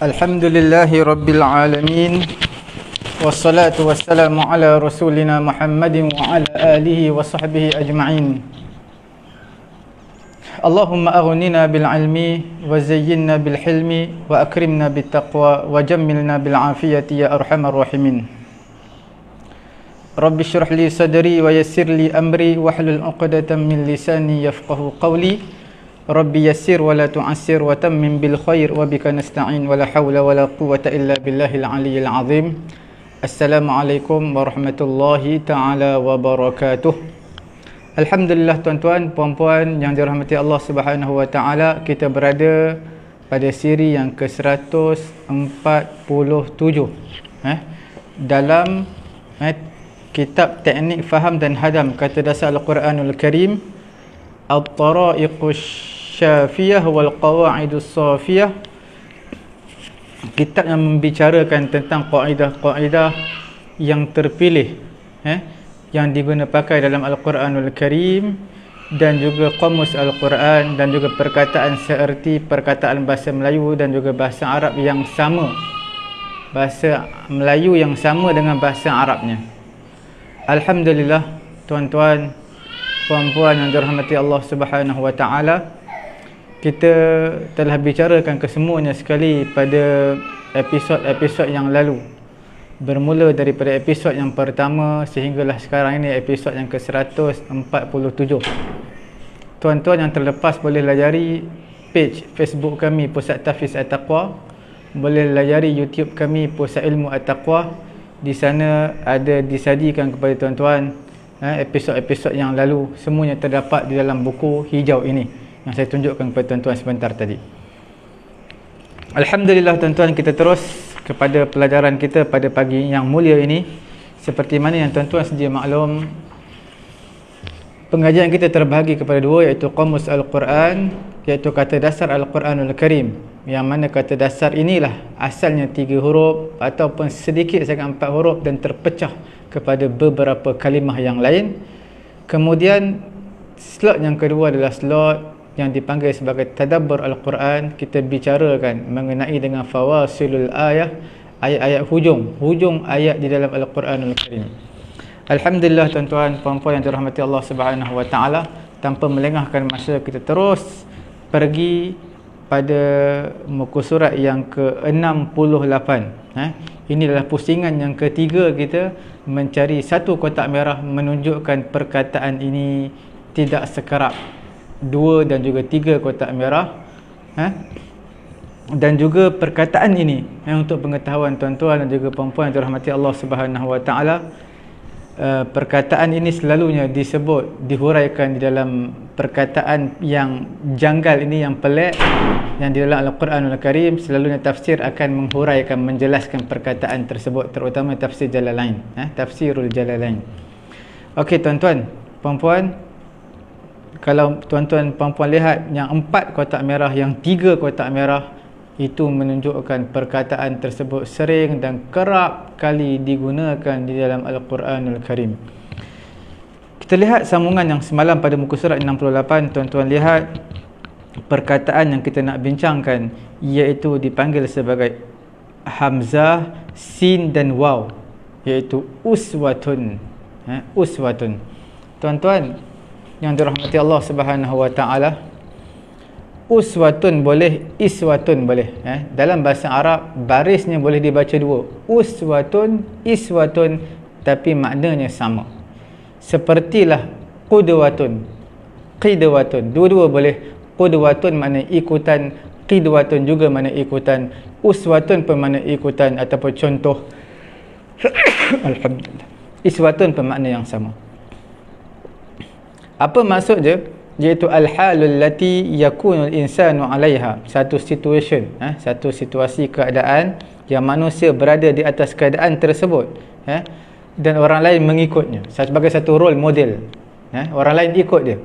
Alhamdulillahi Rabbil Alamin. Wassalatu wassalamu ala rasulina Muhammadin wa ala alihi wa sahbihi ajma'in. Allahumma aghnina bil ilmi wa zayyinna bil hilmi wa akrimna bit taqwa wa jammilna bil afiyati ya arhamar rahimin. Rabbi shrah li sadri wa yassir li amri wahlul 'uqdatam min lisani yafqahu qawli. Rabbi yassir wa la tu'assir wa tammim bil khair wa bika nasta'in wa la hawla wa la quwwata illa billahil aliyyil azim. Assalamualaikum warahmatullahi taala wabarakatuh. Alhamdulillah tuan-tuan, puan-puan yang dirahmati Allah Subhanahu wa taala, kita berada pada siri yang ke-147 dalam kitab Teknik Faham dan Hadam Kata Dasar Al-Quranul Karim, At-Tara'iqus Syafiyah wal Qawa'idus Safiyah. Kitab yang membicarakan tentang kaedah-kaedah yang terpilih yang diguna pakai dalam Al-Quranul Karim, dan juga Qamus Al-Quran, dan juga perkataan seerti perkataan bahasa Melayu dan juga bahasa Arab yang sama, bahasa Melayu yang sama dengan bahasa Arabnya. Alhamdulillah tuan-tuan, puan-puan yang dirahmati Allah Subhanahu wa taala, kita telah bicarakan kesemuanya sekali pada episod-episod yang lalu. Bermula daripada episod yang pertama sehinggalah sekarang ini episod yang ke-147. Tuan-tuan yang terlepas boleh layari page Facebook kami Pusat Tahfiz At-Taqwa, boleh layari YouTube kami Pusat Ilmu At-Taqwa. Di sana ada disajikan kepada tuan-tuan episod-episod yang lalu, semuanya terdapat di dalam buku hijau ini yang saya tunjukkan kepada tuan-tuan sebentar tadi. Alhamdulillah tuan-tuan, kita terus kepada pelajaran kita pada pagi yang mulia ini. Seperti mana yang tuan-tuan sedia maklum, pengajian kita terbahagi kepada dua, iaitu Qamus Al-Quran, iaitu kata dasar Al-Quranul Karim, yang mana kata dasar inilah asalnya 3 huruf ataupun sedikit sangat 4 huruf dan terpecah kepada beberapa kalimah yang lain. Kemudian slot yang kedua adalah slot yang dipanggil sebagai Tadabbur Al-Quran. Kita bicarakan mengenai dengan fawasilul ayah, ayat-ayat hujung ayat di dalam Al-Quranul Karim. Alhamdulillah tuan-tuan, puan-puan yang dirahmati Allah Subhanahu wa taala, tanpa melengahkan masa kita terus pergi pada muka surat yang ke-68. Ini adalah pusingan yang ketiga kita mencari satu kotak merah menunjukkan perkataan ini tidak sekerap 2 dan juga 3 kotak merah. Dan juga perkataan ini untuk pengetahuan tuan-tuan dan juga puan-puan yang dirahmati Allah Subhanahu wa taala, perkataan ini selalunya disebut, dihuraikan di dalam perkataan yang janggal ini, yang pelik, yang di dalam Al-Quranul Karim. Selalunya tafsir akan menghuraikan, menjelaskan perkataan tersebut, terutama tafsir Jalalain, tafsirul Jalalain. Okey tuan-tuan, puan-puan, kalau tuan-tuan puan-puan lihat yang 4 kotak merah, yang 3 kotak merah, itu menunjukkan perkataan tersebut sering dan kerap kali digunakan di dalam Al-Quranul Karim. Kita lihat sambungan yang semalam pada muka surat 68. Tuan-tuan lihat perkataan yang kita nak bincangkan, iaitu dipanggil sebagai hamzah, sin dan waw, iaitu uswatun. Uswatun. Tuan-tuan yang dirahmati Allah Subhanahu wa taala, uswatun boleh, iswatun boleh. Dalam bahasa Arab barisnya boleh dibaca dua, uswatun, iswatun, tapi maknanya sama. Sepertilah qudwatun, qidwatun, dua-dua boleh. Qudwatun makna ikutan, qidwatun juga makna ikutan, uswatun pun makna ikutan ataupun contoh. Alhamdulillah. Iswatun pun makna yang sama. Apa maksud dia? Iaitu al-halul lati yakunul insanu 'alaiha, satu situation, satu situasi, keadaan yang manusia berada di atas keadaan tersebut, dan orang lain mengikutnya sebagai satu role model. Orang lain ikut dia.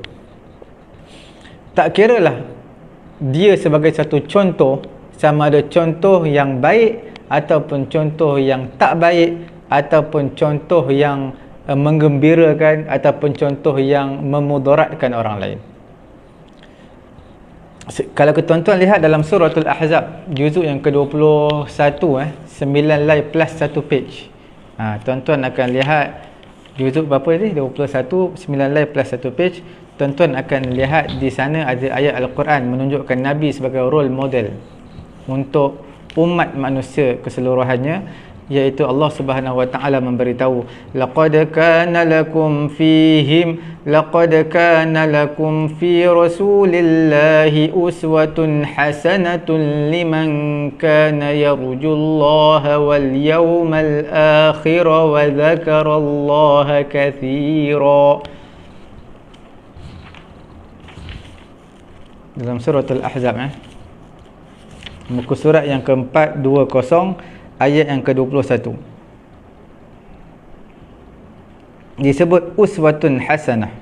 Tak kiralah dia sebagai satu contoh, sama ada contoh yang baik ataupun contoh yang tak baik, ataupun contoh yang menggembirakan ataupun contoh yang memudaratkan orang lain. Kalau tuan-tuan lihat dalam suratul Ahzab juzuk yang ke-21 9 line plus 1 page. Tuan-tuan akan lihat juzuk berapa ni? 21 9 line plus 1 page. Tuan-tuan akan lihat di sana ada ayat Al-Quran menunjukkan Nabi sebagai role model untuk umat manusia keseluruhannya, iaitu Allah Subhanahu wa taala memberitahu, laqad kana lakum fi rasulillahi uswatun hasanatun liman kana yarjullaha wal yawmal akhir wa dzakarallaha katsira. Dalam surah Al-Ahzab muka surat yang ke-420 ayat yang ke-21 disebut uswatun hasanah.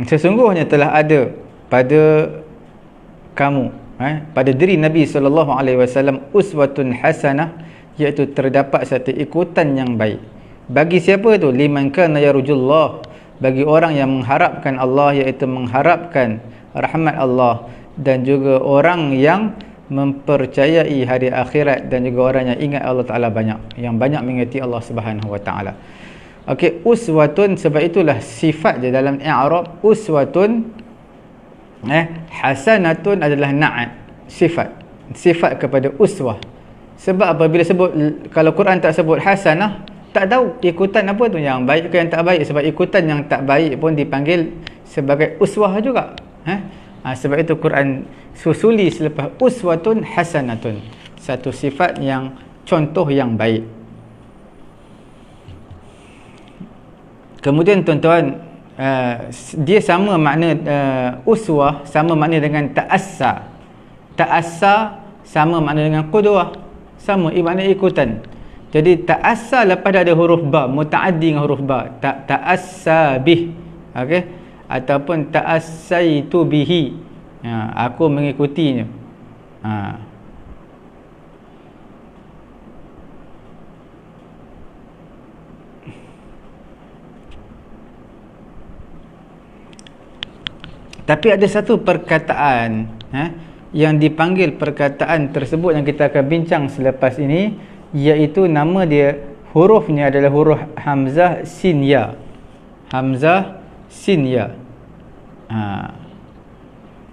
Sesungguhnya telah ada pada kamu, pada diri Nabi SAW uswatun hasanah, iaitu terdapat satu ikutan yang baik. Bagi siapa tu? Liman kana yarjullah, bagi orang yang mengharapkan Allah, iaitu mengharapkan rahmat Allah, dan juga orang yang mempercayai hari akhirat, dan juga orang yang ingat Allah Ta'ala banyak, yang banyak mengingati Allah Subhanahu Wa Ta'ala. Okey, uswatun, sebab itulah sifat dia dalam i'rab uswatun hasanatun adalah na'at, sifat kepada uswah. Sebab apabila sebut, kalau Quran tak sebut hasanah, tak tahu ikutan apa tu, yang baik ke yang tak baik. Sebab ikutan yang tak baik pun dipanggil sebagai uswah juga. Sebab itu Quran susuli selepas uswatun hasanatun, satu sifat yang contoh yang baik. Kemudian tuan-tuan, dia sama makna uswah, sama makna dengan ta'assa. Ta'assa sama makna dengan qudwah, sama makna ikutan. Jadi ta'assa lepas ada huruf ba, mutaaddi dengan huruf ba, ta'assa bih, okey, ataupun ta'assaitu bihi, aku mengikutinya. Tapi ada satu perkataan yang dipanggil perkataan tersebut yang kita akan bincang selepas ini, iaitu nama dia, hurufnya adalah huruf hamzah sin ya. Hamzah sin ya.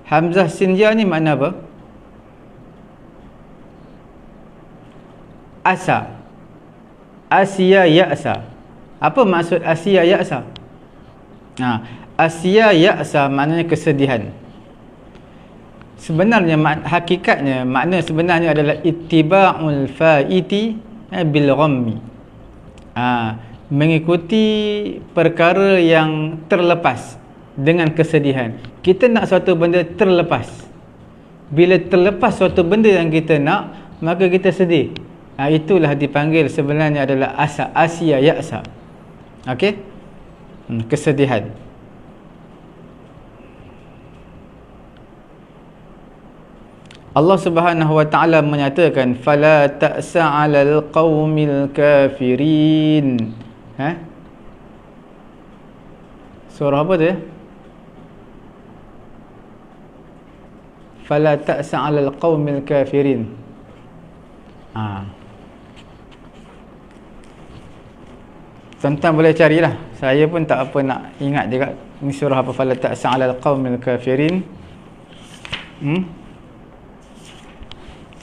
Hamzah sin ya ni makna apa? Asa, Asya ya'sa. Apa maksud Asya ya'sa? Asya ya'sa maknanya kesedihan. Sebenarnya hakikatnya, makna sebenarnya adalah ittiba'ul fa'iti bil ghammi. Mengikuti perkara yang terlepas dengan kesedihan. Kita nak suatu benda terlepas. Bila terlepas suatu benda yang kita nak, maka kita sedih. Itulah dipanggil sebenarnya adalah Asya ya'sa. Okey? Kesedihan. Allah Subhanahu wa taala menyatakan, fala ta'sa 'alal qaumil kafirin. Surah apa tu ya? Fala ta'sa 'alal qaumil kafirin. Tuan-tuan boleh carilah. Saya pun tak apa nak ingat juga ni surah apa, fala ta'sa 'alal qaumil kafirin.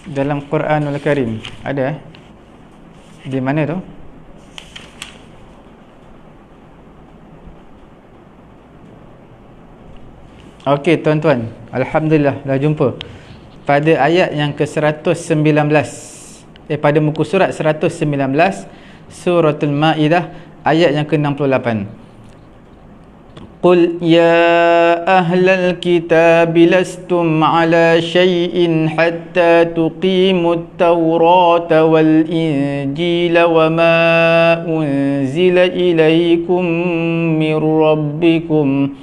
Dalam Quranul Karim ada di mana tu? Okey tuan-tuan, alhamdulillah dah jumpa pada ayat yang ke-119, pada muka surat 119 suratul Maidah ayat yang ke-68. Qul ya ahlal kitab lastum ala syai'in hatta tuqimut tawrata wal injila wa ma unzila ilaykum min rabbikum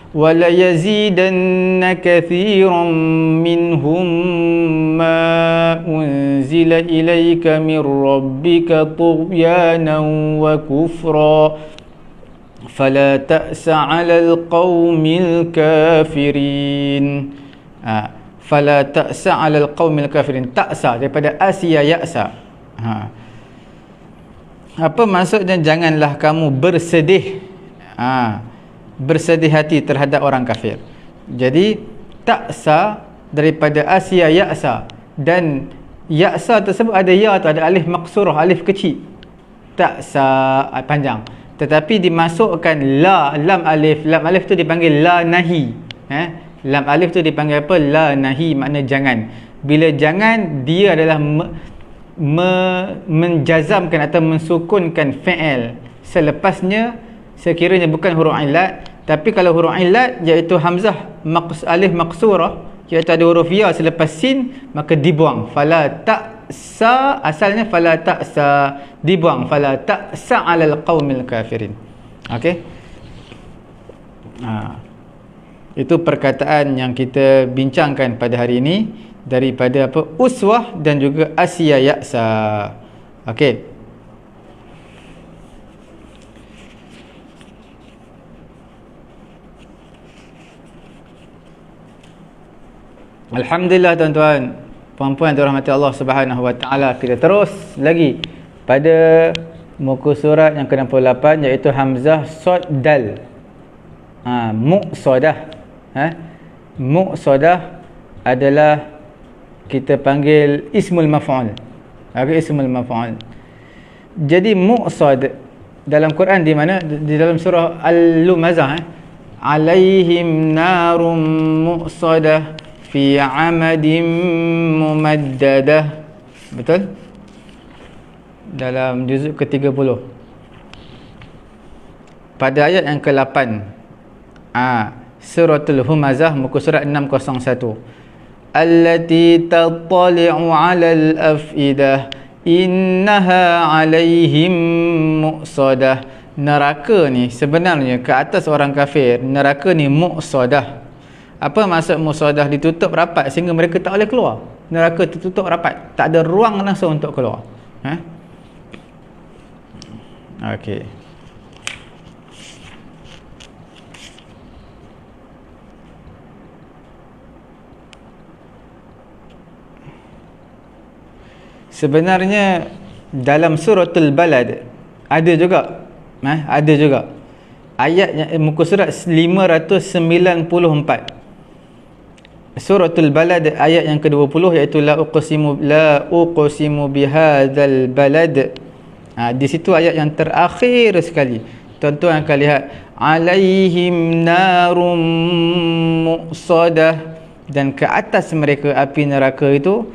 wa la yazidanna kathiran minhum ma unzila ilayka min rabbika tughyanan wa kufra fala ta'sa 'alal qaumil kafirin. Fala ta'sa 'alal qaumil kafirin. Ta'sa daripada asya ya'sa. Apa maksudnya? Janganlah kamu bersedih, bersedih hati terhadap orang kafir. Jadi ta'sa daripada asya ya'sa, dan ya'sa tersebut ada ya atau ada alif maksurah, alif kecil. Ta'sa panjang, tetapi dimasukkan lam alif tu dipanggil la nahi. Lam alif tu dipanggil apa? La nahi, makna jangan. Bila jangan, dia adalah menjazamkan atau mensukunkan fi'il selepasnya sekiranya bukan huruf illat. Tapi kalau huruf illat iaitu hamzah alif maksurah, iaitu ada huruf ya selepas sin, maka dibuang. Fala ta'sa, asalnya fala ta'sa, dibuang. Fala ta'sa 'alal qaumil kafirin. Okey. Itu perkataan yang kita bincangkan pada hari ini daripada apa? Uswah dan juga asya ya'sa. Okey. Alhamdulillah tuan-tuan, puan-puan dirahmati Allah Subhanahu wa taala, kita terus lagi pada muka surat yang ke-68 iaitu hamzah sad dal. Muqsadah. Muqsadah adalah kita panggil ismul maf'ul. Ismul maf'ul. Jadi muqsad dalam Quran di mana? Di dalam surah Al-Lumazah, alaihim narum muqsadah fi amadin mumaddadah. Betul? Dalam juzuk ke-30 pada ayat yang ke-8, suratul Humazah, muka surat 601. Allati tattali'u 'alal afidah innaha 'alaihim muqsadah. Neraka ni sebenarnya ke atas orang kafir, neraka ni muqsadah. Apa maksud musadah? Ditutup rapat sehingga mereka tak boleh keluar. Neraka tertutup rapat, tak ada ruang langsung untuk keluar. Okey. Sebenarnya dalam suratul Balad ada juga, ada juga ayat muka surat 594. Suratul Balad ayat yang ke-20 iaitu la uqsimu bihadzal balad. Di situ ayat yang terakhir sekali. Tuan-tuan akan lihat alaihim narum muqsadah, dan ke atas mereka api neraka itu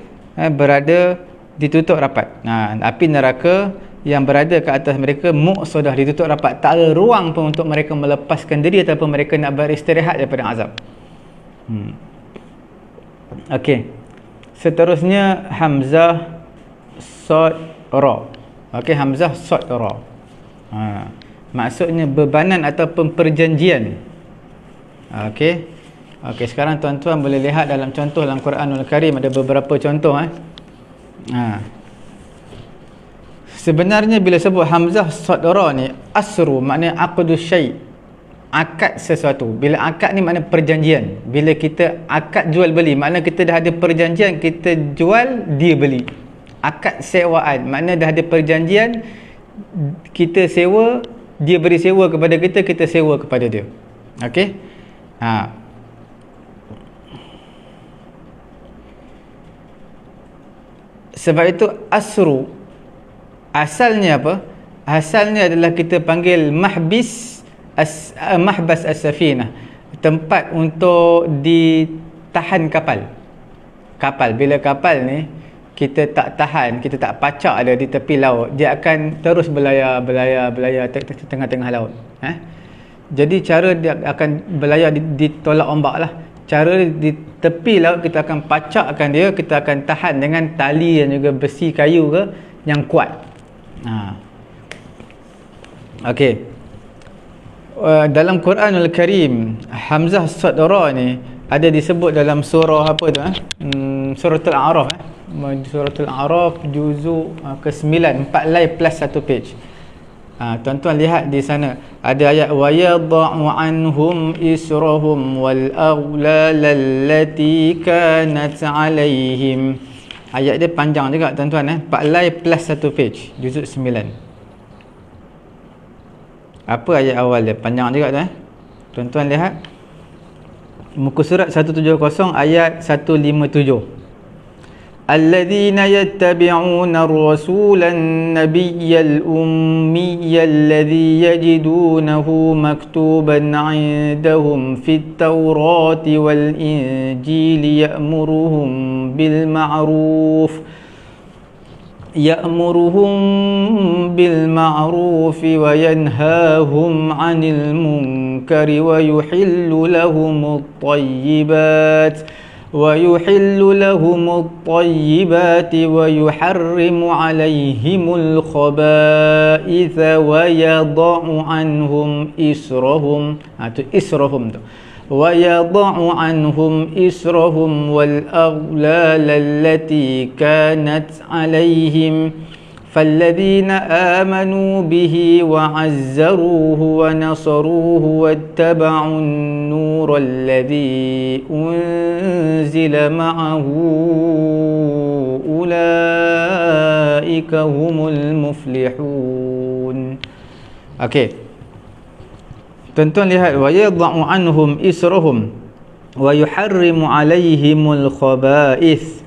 berada ditutup rapat. Api neraka yang berada ke atas mereka muqsadah, ditutup rapat, tak ada ruang pun untuk mereka melepaskan diri ataupun mereka nak beristirahat daripada azab. Okey. Seterusnya hamzah sad ra. Okey, hamzah sad ra. Maksudnya bebanan ataupun perjanjian. Okey. Okey, sekarang tuan-tuan boleh lihat dalam contoh dalam Quranul Karim ada beberapa contoh. Sebenarnya bila sebut hamzah sad ra ni, asru maknanya aqdu syai', akad sesuatu. Bila akad ni makna perjanjian. Bila kita akad jual beli, makna kita dah ada perjanjian, kita jual, dia beli. Akad sewaan makna dah ada perjanjian, kita sewa, dia beri sewa kepada kita, kita sewa kepada dia. Okey. Sebab itu asru asalnya apa? Asalnya adalah kita panggil mahbis mahbas as-safinah, tempat untuk ditahan kapal. Bila kapal ni kita tak tahan, kita tak pacak dia di tepi laut, dia akan terus belayar tengah-tengah laut. Jadi cara dia akan belayar ditolak ombak lah. Cara di tepi laut kita akan pacakkan dia, kita akan tahan dengan tali dan juga besi kayu ke yang kuat. Okey. Dalam Quranul Karim hamzah sad ra ni ada disebut dalam surah apa tu? Suratul A'raf. Suratul A'raf juzuk ke-9, 4 line plus 1 page. Tuan-tuan lihat di sana ada ayat wa yadh'u anhum israhum wal aghlal allati kanat alaihim. Ayat dia panjang juga tuan-tuan, 4 lai plus 1 page, juzuk 9. Apa ayat awal dia? Panjang juga tu. Tuan-tuan lihat muka surat 170 ayat 157. الذين يتبعون الرسول النبي الأمي الذي يجدونه مكتوبا عندهم في التوراة والإنجيل يأمرهم بالمعروف وينهاهم عن المنكر ويحل لهم الطيبات ويحرم عليهم الخبائث ويضع عنهم إسرهم والأغلال التي كانت عليهم فالذين آمنوا به وعزروه ونصروه واتبعوا النور الذي أنزل معه أولئك هم المفلحون. Okey. Tuan-tuan lihat wa yadh'u anhum israhum wa yuharrimu alaihimul khaba'ith.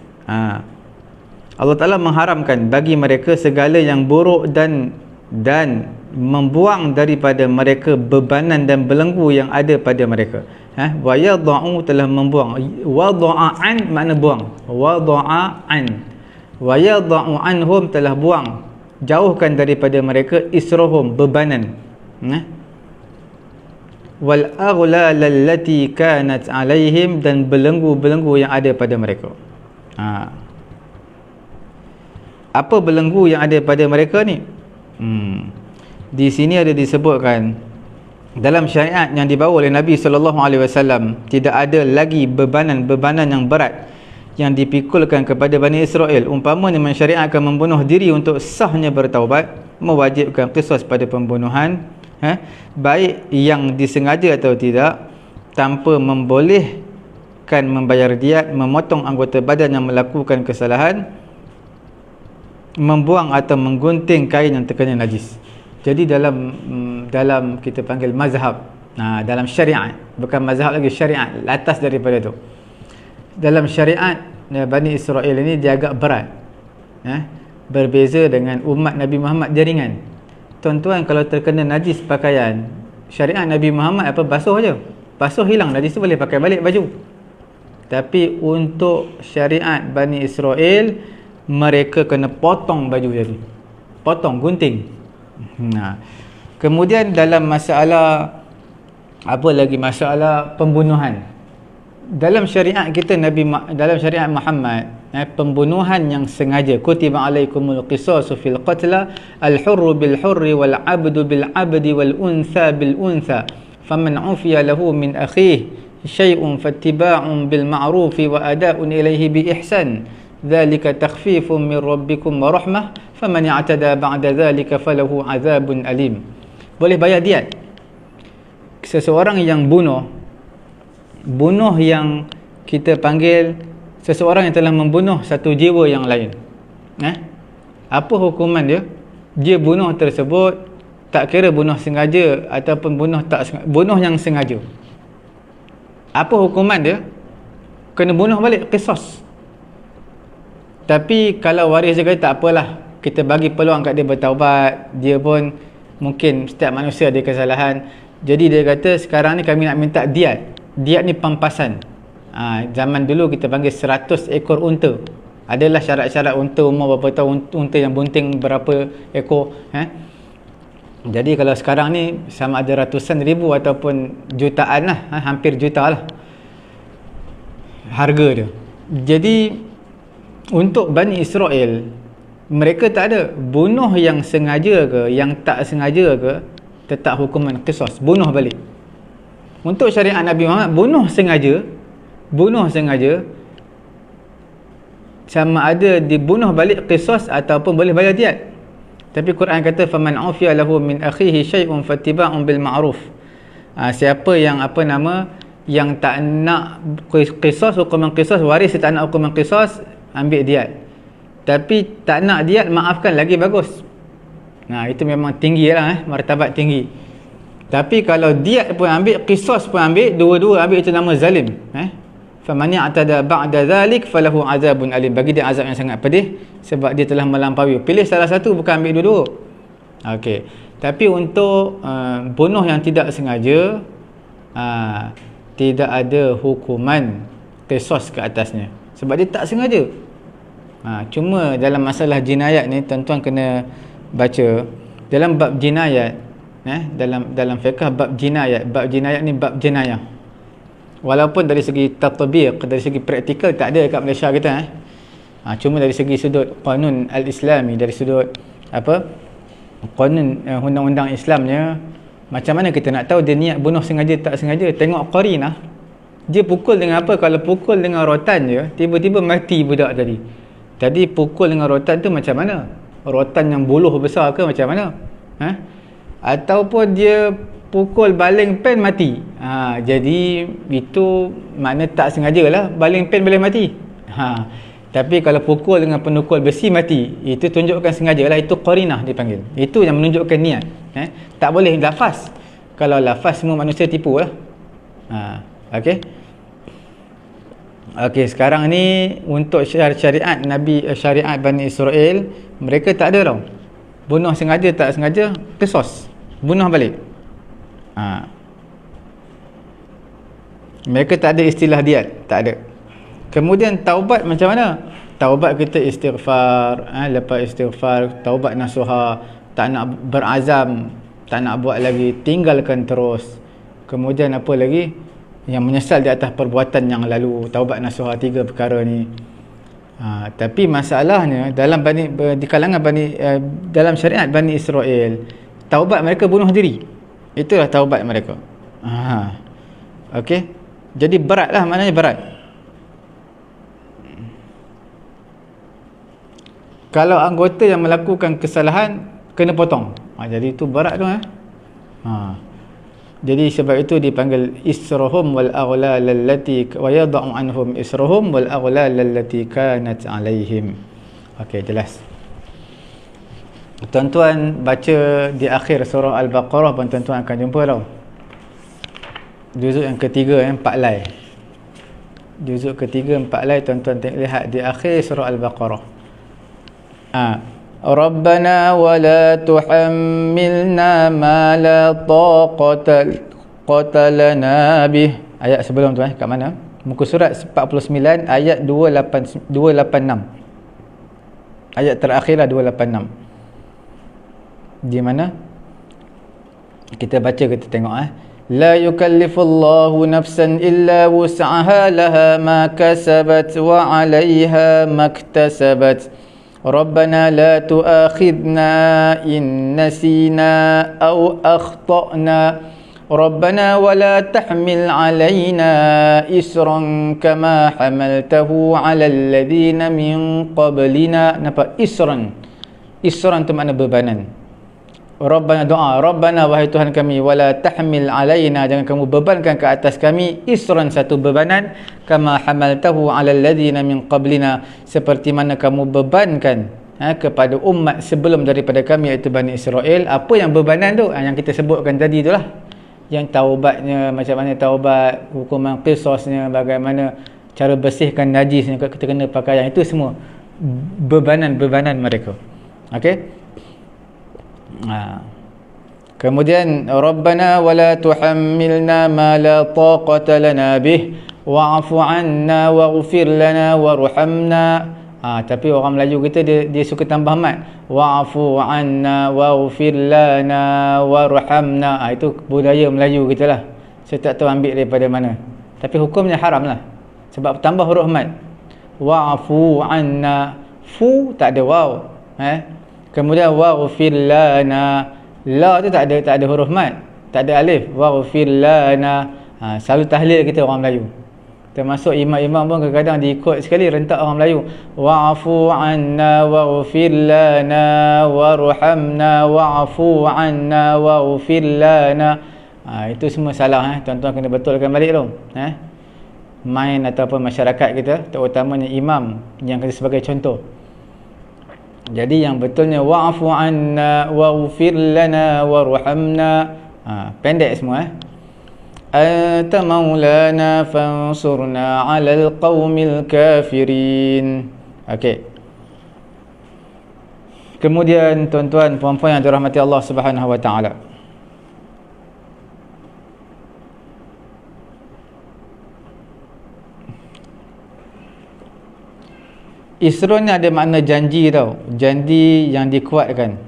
Allah Ta'ala mengharamkan bagi mereka segala yang buruk dan membuang daripada mereka bebanan dan belenggu yang ada pada mereka. Wa yadh'u telah membuang, wada'an makna buang, wada'an, wa yadh'u anhum telah buang, jauhkan daripada mereka israhum bebanan, wal aghlal allati kanat alaihim dan belenggu-belenggu yang ada pada mereka. Apa belenggu yang ada pada mereka ni? Di sini ada disebutkan dalam syariat yang dibawa oleh Nabi SAW tidak ada lagi bebanan yang berat yang dipikulkan kepada Bani Israel. Umpamanya mensyariatkan membunuh diri untuk sahnya bertaubat, mewajibkan qisas pada pembunuhan, baik yang disengaja atau tidak, tanpa membolehkan membayar diat, memotong anggota badan yang melakukan kesalahan, membuang atau menggunting kain yang terkena najis. Jadi dalam kita panggil mazhab, dalam syariat, bukan mazhab lagi, syariat, atas daripada itu. Dalam syariat Bani Israel ini dia agak berat, berbeza dengan umat Nabi Muhammad jaringan. Tuan-tuan, kalau terkena najis pakaian, syariat Nabi Muhammad apa? Basuh aja, basuh hilang najis tu, boleh pakai balik baju. Tapi untuk syariat Bani Israel, mereka kena potong baju jadi, potong, gunting. Kemudian dalam masalah apa lagi, masalah pembunuhan dalam syariat kita, dalam syariat Muhammad, pembunuhan yang sengaja, kutiba alaikumul qisasu fil qatla al-hurru bil hurri wal 'abdu bil 'abdi wal untha bil untha faman 'ufiya lahu min akhihi syai'un fattiba'un bil ma'rufi wa ada'un ilaihi bi ihsan dzalika takhfifun min rabbikum wa rahmah faman i'tada ba'da dzalika falahu 'adzabun alim. Boleh bayar diat. Seseorang yang bunuh yang kita panggil seseorang yang telah membunuh satu jiwa yang lain, apa hukuman dia? Dia bunuh tersebut, tak kira bunuh sengaja ataupun bunuh tak sengaja, bunuh yang sengaja, apa hukuman dia? Kena bunuh balik, qisas. Tapi kalau waris dia kata tak apalah, kita bagi peluang kat dia bertaubat, dia pun mungkin setiap manusia ada kesalahan, jadi dia kata sekarang ni kami nak minta diat. Diat ni pampasan. Zaman dulu kita panggil 100 ekor unta. Adalah syarat-syarat unta umur berapa tahun, unta yang bunting berapa ekor. Jadi kalau sekarang ni sama ada ratusan ribu ataupun jutaan lah, hampir juta lah harga dia. Jadi untuk Bani Israel, mereka tak ada bunuh yang sengaja ke yang tak sengaja ke, tetap hukuman qisas, bunuh balik. Untuk syariat Nabi Muhammad, bunuh sengaja sama ada dibunuh balik qisas ataupun boleh bayar diat. Tapi Quran kata faman ufiya lahu min akhihi syai'un fattiba'un bil ma'ruf. Siapa yang yang tak nak qisas, hukuman qisas, waris tak nak hukuman qisas, ambil diat. Tapi tak nak diat, maafkan, lagi bagus. Itu memang tinggi lah, martabat tinggi. Tapi kalau diat pun ambil, qisas pun ambil, dua-dua ambil, itu nama zalim. Faman ya'tada ba'da dhalik falahu azabun alim. Bagi dia azab yang sangat pedih sebab dia telah melampaui. Pilih salah satu, bukan ambil dua-dua. Okey. Tapi untuk bunuh yang tidak sengaja, tidak ada hukuman qisas ke atasnya sebab dia tak sengaja. Cuma dalam masalah jinayat ni, tuan-tuan kena baca dalam bab jinayat, dalam fiqh bab jinayat ni bab jenayah. Walaupun dari segi tatbiq, dari segi praktikal tak ada kat Malaysia kita, cuma dari segi sudut qanun al-islami, dari sudut qanun undang-undang Islamnya, macam mana kita nak tahu dia niat bunuh sengaja tak sengaja? Tengok qarinah. Dia pukul dengan apa? Kalau pukul dengan rotan je, tiba-tiba mati budak tadi. Tadi pukul dengan rotan tu macam mana? Rotan yang buluh besar ke macam mana? Ataupun dia pukul baling pen mati. Jadi itu makna tak sengaja lah baling pen boleh mati. Tapi kalau pukul dengan penukul besi mati, itu tunjukkan sengaja lah. Itu qarinah dipanggil. Itu yang menunjukkan niat. Tak boleh lafaz. Kalau lafaz semua manusia tipu lah. Okey. Okey, sekarang ni untuk syariat syariat Bani Israel, mereka tak ada tau. Bunuh sengaja tak sengaja, qisas. Bunuh balik. Mereka tak ada istilah diat, tak ada. Kemudian taubat macam mana? Taubat kita istighfar, lepas istighfar taubat nasuha, tak nak berazam, tak nak buat lagi, tinggalkan terus. Kemudian apa lagi? Yang menyesal di atas perbuatan yang lalu, taubat nasuha, 3 perkara ni. Tapi masalahnya di kalangan dalam syariat Bani Israel, taubat mereka bunuh diri. Itulah taubat mereka. Okey. Jadi beratlah, maknanya berat. Kalau anggota yang melakukan kesalahan kena potong, jadi itu berat tu. Jadi sebab itu dipanggil israhum wal aghlal allati wa yad'u anhum israhum wal aghlal allati kanat alaihim. Okey, jelas. Tuan-tuan baca di akhir surah Al-Baqarah pun tuan-tuan akan jumpa tau. Juzuk yang ketiga, 4 lai. Juzuk ketiga 4 lai, tuan-tuan lihat di akhir surah Al-Baqarah. Rabbana wa la tuhammilna ma la taqata lana bih. Ayat sebelum tu kat mana? Muka surat 49 ayat 286. Ayat terakhirlah 286. Di mana? Kita baca, kita tengok La yukallifullahu nafsan illa wus'aha laha ma kasabat wa 'alayha maktasabat. Rabbana la tu'akhidna in nasina aw akhtana. Rabbana wa la tahmil 'alaina isran kama hamaltahu 'alal ladzina min qablina. Nampak isran? Isran tu makna bebanan. Rabbana, doa, Rabbana wahai Tuhan kami, wala tahmil alaina, jangan kamu bebankan ke atas kami, isran, satu bebanan, kama hamaltahu alal ladzina min qablina, seperti mana kamu bebankan kepada umat sebelum daripada kami, iaitu Bani Israel. Apa yang bebanan tu? Yang kita sebutkan tadi itulah. Yang taubatnya, macam mana taubat, hukuman qisasnya, bagaimana cara bersihkan najisnya, kita kena pakaian, itu semua bebanan-bebanan mereka. Okey. Kemudian Rabbana wala tuhammilna ma la taqata lana bih wa'fu 'anna waghfir lana warhamna. Tapi orang Melayu kita dia suka tambah mat, wa'fu 'anna waghfir lana warhamna. Itu budaya Melayu kita lah. Saya tak tahu ambil daripada mana, tapi hukumnya haram lah sebab tambah huruf mat. Wa'fu 'anna, fu tak ada waw, kemudian waghfir lana, la tu tak ada huruf mat, tak ada alif. Waghfir lana, selalu tahlil kita orang Melayu. Termasuk imam-imam pun kadang-kadang diikut sekali rentak orang Melayu. Wa'fu anna waghfir lana warhamna wa'fu anna waghfir lana. Itu semua salah. Tuan-tuan kena betulkan balik tu. Main ataupun masyarakat kita, terutamanya imam yang kita sebagai contoh. Jadi yang betulnya wa'fu anna waghfir lana warhamna. Pendek semua. Anta maulana fansurna 'alal qaumil kafirin. Okey. Kemudian tuan-tuan puan-puan yang dirahmati Allah Subhanahu wa taala. Isra ni ada makna janji tau. Janji yang dikuatkan.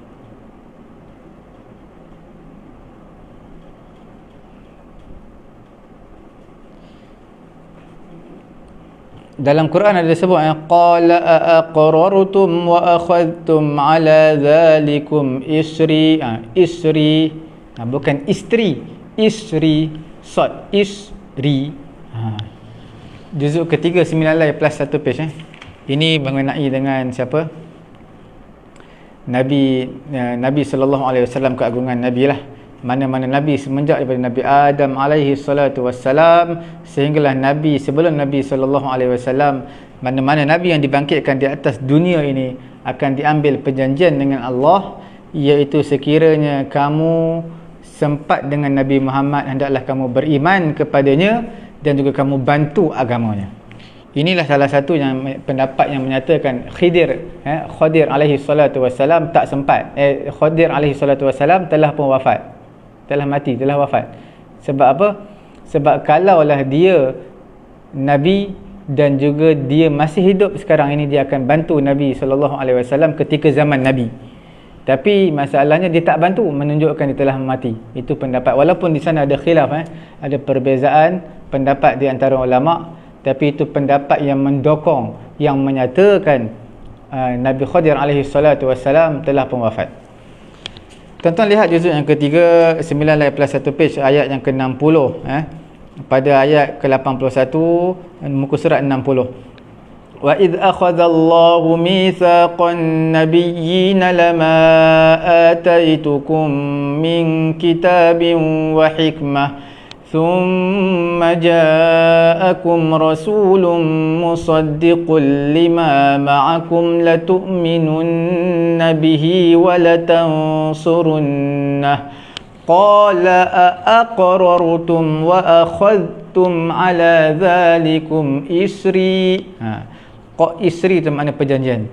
Dalam Quran ada sebut qala aqrartum wa akhadtum ala dhalikum isri. Isri bukan istri, isri sad isri. Juzuk ketiga 9 lai plus 1 page. Ini mengenai dengan siapa? Nabi sallallahu alaihi wasallam, keagungan Nabi lah. Mana-mana Nabi semenjak daripada Nabi Adam alaihi salatu wassalam sehinggalah Nabi sebelum Nabi sallallahu alaihi wasallam, mana-mana Nabi yang dibangkitkan di atas dunia ini akan diambil perjanjian dengan Allah, iaitu sekiranya kamu sempat dengan Nabi Muhammad, hendaklah kamu beriman kepadanya dan juga kamu bantu agamanya. Inilah salah satu yang pendapat yang menyatakan Khidir alaihi salatu wassalam tak sempat. Khidir alaihi salatu wassalam telah pun wafat. Telah mati, telah wafat. Sebab apa? Sebab kalaulah dia Nabi dan juga dia masih hidup sekarang ini, dia akan bantu Nabi SAW ketika zaman Nabi. Tapi masalahnya dia tak bantu, menunjukkan dia telah mati. Itu pendapat. Walaupun di sana ada khilaf, ada perbezaan pendapat di antara ulama', tapi itu pendapat yang mendokong, yang menyatakan Nabi Khidir alaihi salatu wassalam telah pun wafat. Tuan-tuan lihat juzuk yang ketiga 9 lai plus 1 page, ayat yang ke-60 pada ayat ke-81 muka surat 60. Wa idh akhadallahu mitsaqan nabiyyina lama ataitukum min kitabin wa hikmah ثم جاءكم رسول مصدق لما معكم لتؤمنن به ولتنصرنه قال أأقررتم وأخذتم على ذلكم إسري. Isri itu makna perjanjian.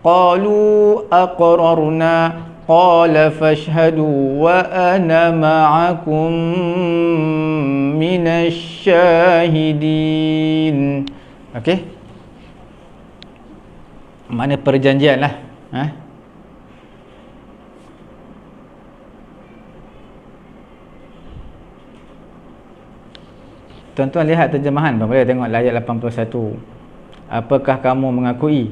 قالوا أقررنا qala fashhadu wa ana ma'akum minasyahidin. Okey, mana perjanjian lah. Tuan-tuan lihat terjemahan, boleh tengok ayat 81. Apakah kamu mengakui?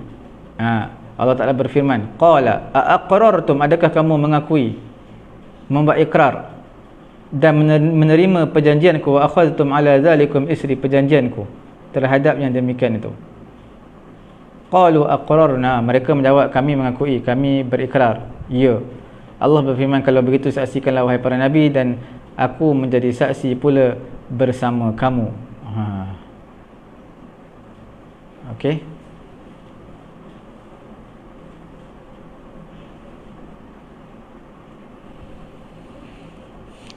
Allah Ta'ala berfirman, qala aqrartum, adakah kamu mengakui, membuat ikrar dan menerima perjanjianku, wa akhadtum ala zalikum isri, perjanjianku terhadap yang demikian itu. Qalu aqrarna, mereka menjawab kami mengakui, kami berikrar. Ya. Allah berfirman, kalau begitu saksikanlah wahai para nabi dan aku menjadi saksi pula bersama kamu. Okey.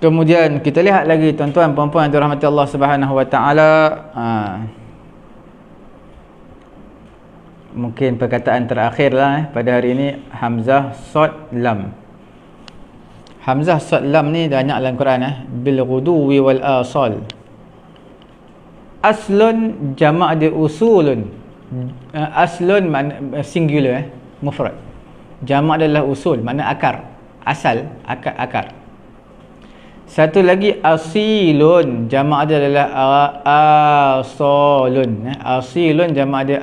Kemudian kita lihat lagi tuan-tuan puan-puan yang dirahmati Allah Subhanahu wa taala, mungkin perkataan terakhir lah pada hari ini, Hamzah Sad Lam. Hamzah Sad Lam ni banyak dalam Quran, bil ghuduwi wal asal. Aslun jamak dia usulun. Aslun makna singular, mufrad. Jamak adalah usul, makna akar, asal, akar. Satu lagi asilun, jamak dia adalah asalun. Asilun jamak dia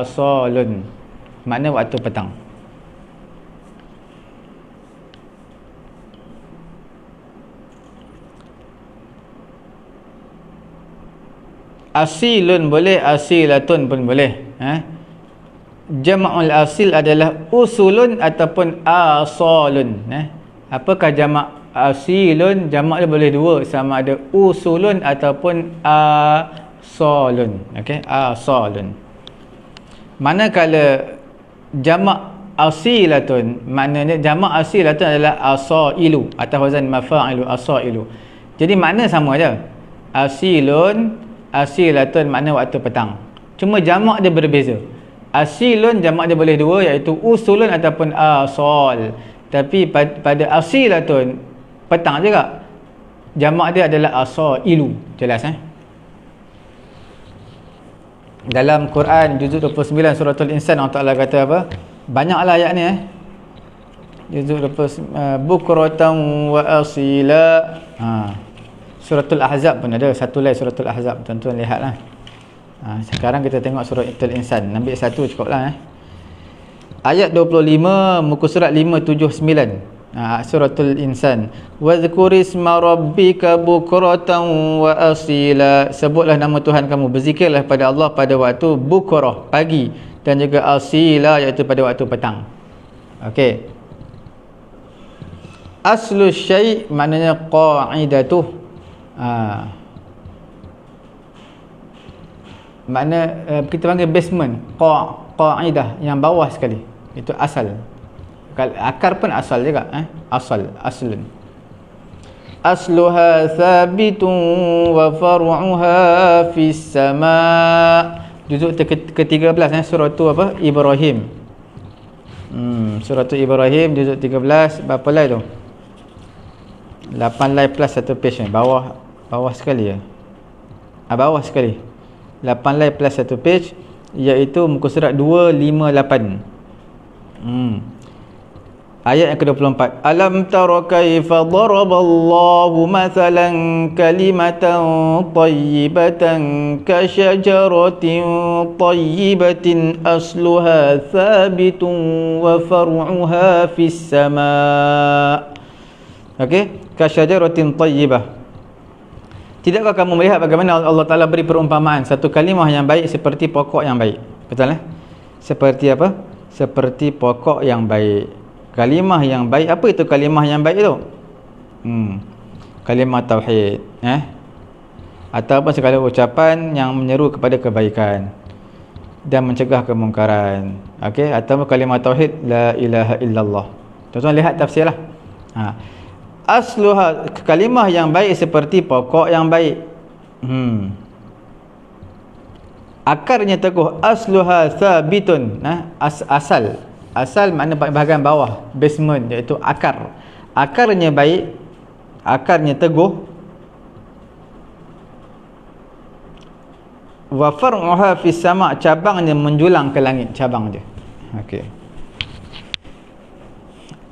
asalun, makna waktu petang. Asilun boleh, asilatun pun boleh. Jama'ul asil adalah usulun ataupun asalun. Apakah jamak asilun? Jamak dia boleh dua, sama ada usulun ataupun asalun. Okey, asalun. Manakala jamak asilatun, maknanya jamak asilatun adalah asailu atau wazan mafa'ilu, asailu. Jadi makna sama aja. Asilun, asilatun makna waktu petang. Cuma jamak dia berbeza. Asilun jamak dia boleh dua, iaitu usulun ataupun asal. Tapi pada asilatun petang juga. Jamak dia adalah asailu. Jelas Dalam Quran juzuk 29 suratul Insan, Allah Taala kata apa? Banyaklah ayat ni Juzuk 29 bukratan wa asila. Suratul Ahzab pun ada satu lagi, suratul Ahzab. Tuan-tuan lihatlah. Sekarang kita tengok suratul Insan. Ambil satu cukuplah Ayat 25 muka surat 579. Suratul Insan. Wadhkurisma rabbika bukratan wa asila. Sebutlah nama Tuhan kamu, berzikirlah pada Allah pada waktu bukrah, pagi, dan juga asila, iaitu pada waktu petang. Okey. Aslu syai' maknanya qa'idatuh. Makna kita panggil basement, qa'idah, yang bawah sekali, itu asal. Akar pun asal juga, aslun. Asluha thabitun wa far'uha fis sama'. Juzuk ke-13 surah tu apa? Ibrahim. Surah tu Ibrahim juzuk 13, berapa lai tu? 8 lai plus 1 page ni, bawah sekali bawah sekali. 8 lai plus 1 page, iaitu muka surat 258. Ayat yang ke-24. Alam tara kaifa daraballahu mathalan kalimatan tayyibatan ka syajaratin tayyibatin asluha thabitun wa far'uha fis sama'. Okey, ka syajaratin tayyibah. Tidakkah kamu melihat bagaimana Allah Ta'ala beri perumpamaan satu kalimah yang baik seperti pokok yang baik? Betul Seperti apa? Seperti pokok yang baik. Kalimah yang baik. Apa itu kalimah yang baik tu? Kalimah tauhid, ataupun segala ucapan yang menyeru kepada kebaikan dan mencegah kemungkaran. Okey, atau kalimah tauhid la ilaha illallah. Tuan-tuan lihat tafsirlah. Asluha, kalimah yang baik seperti pokok yang baik. Akarnya teguh. Asluha thabitun. Asal makna bahagian bawah, basement, iaitu akar. Akarnya baik, akarnya teguh. Wa far'uha fis sama', cabangnya menjulang ke langit, cabang dia. Okey.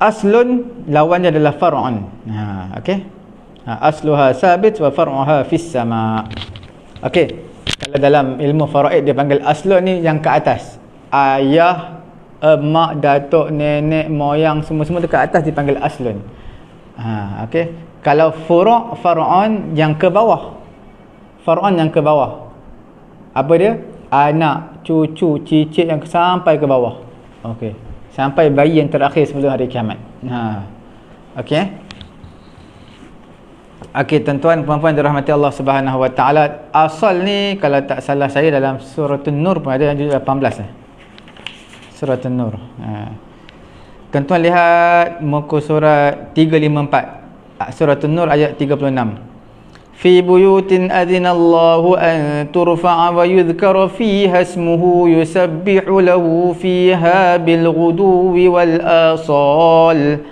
Aslun lawannya adalah far'un. Okey. Asluha sabit wa far'uha fis sama'. Okey. Kalau dalam ilmu faraid dia panggil aslun ni yang ke atas. Ayah, mak, datuk, nenek, moyang, semua-semua dekat atas dipanggil aslun. Okey. Kalau far'un yang ke bawah. Far'un yang ke bawah. Apa dia? Anak, cucu, cicit yang sampai ke bawah. Okey. Sampai bayi yang terakhir sebelum hari kiamat. Okey. Okey, tuan-tuan puan-puan dirahmati Allah Subhanahu Wa Taala. Asal ni kalau tak salah saya dalam surah An-Nur pun ada yang juzuk 18 Surah An-Nur. Tuan-tuan lihat muka surat 354. Surah An-Nur ayat 36. Fi buyutin adzinallahu an turfa'a wa yudhkara fiha ismuhu yusabbihu lahu fiha bil ghuduwi wal asal.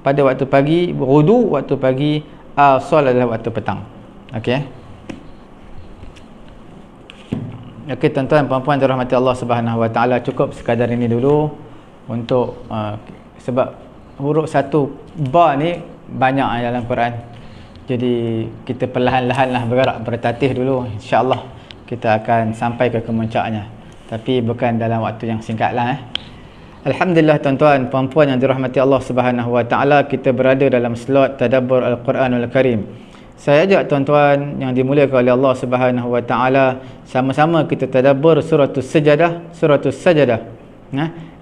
Pada waktu pagi, ghudu waktu pagi, asal adalah waktu petang. Okey. Okey, tuan-tuan puan-puan dirahmati Allah Subhanahu Wa Taala, cukup sekadar ini dulu untuk sebab huruf satu ba ni banyak dalam Quran. Jadi kita perlahan-lahanlah bergerak, bertatih dulu. InsyaAllah kita akan sampai ke kemuncaknya, tapi bukan dalam waktu yang singkatlah. Alhamdulillah tuan-tuan puan-puan yang dirahmati Allah Subhanahu Wa Taala, kita berada dalam slot tadabbur Al-Quranul Karim. Saya ajak tuan-tuan yang dimuliakan oleh Allah Subhanahu wa taala, sama-sama kita tadabbur suratul Sajadah.